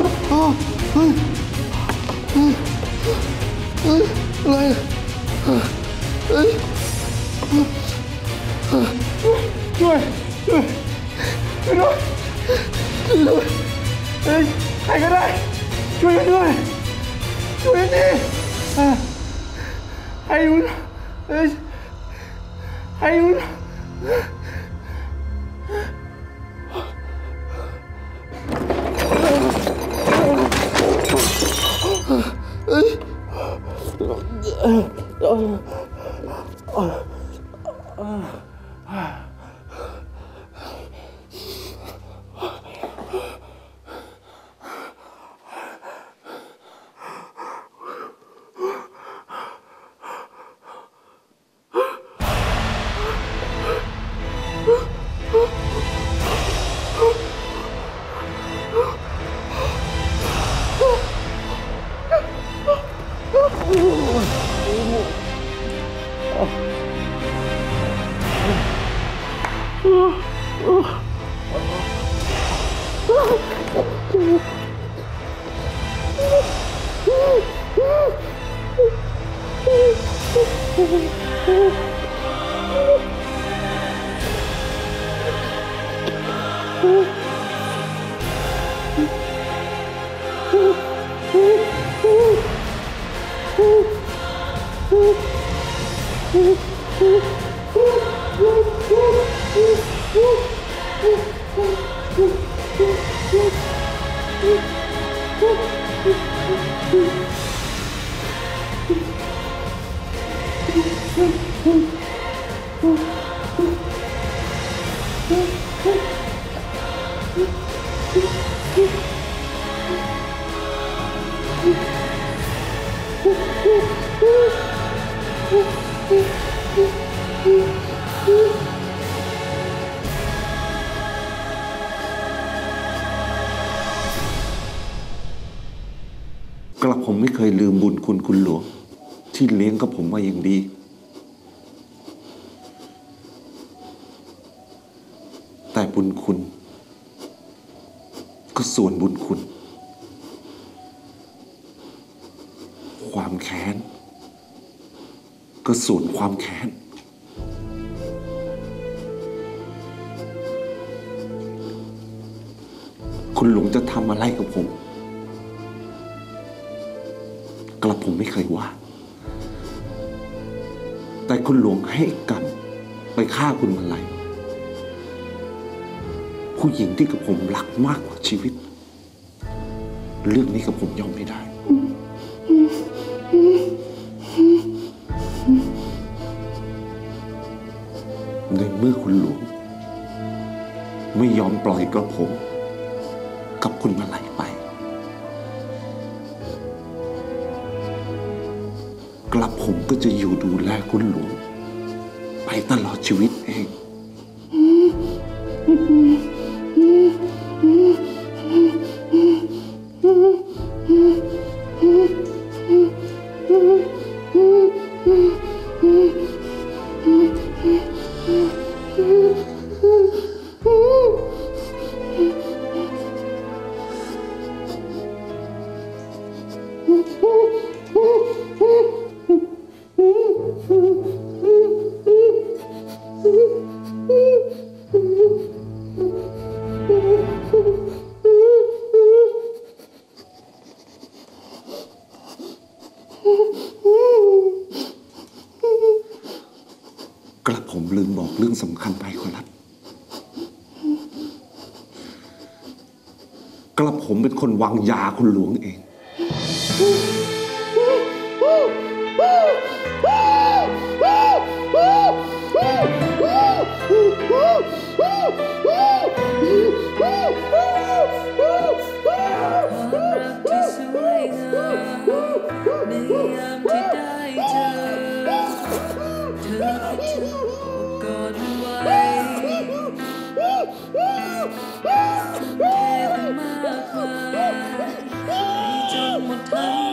อะไรช่วยด้วยใครก็ได้ช่วยกันด้วยช่วยกันดิใครอยู่ใครอยู่กระผมไม่เคยลืมบุญคุณหลวงที่เลี้ยงกับผมมาอย่างดีแต่บุญคุณก็ส่วนบุญคุณความแค้นก็ส่วนความแค้นคุณหลวงจะทำอะไรกับผมกระผมไม่เคยว่าแต่คุณหลวงให้กันไปฆ่าคุณมาลัยผู้หญิงที่กับผมรักมากกว่าชีวิตเรื่องนี้กับผมยอมไม่ได้ในเมื่อคุณหลวงไม่ยอมปล่อยกระผมกับคุณมาลัยไปกระผมก็จะอยู่ดูแลคุณหลวงไปตลอดชีวิตเองกระผมลืมบอกเรื่องสำคัญไปขอรับกระผมเป็นคนวางยาคุณหลวงเองหมดทั้ง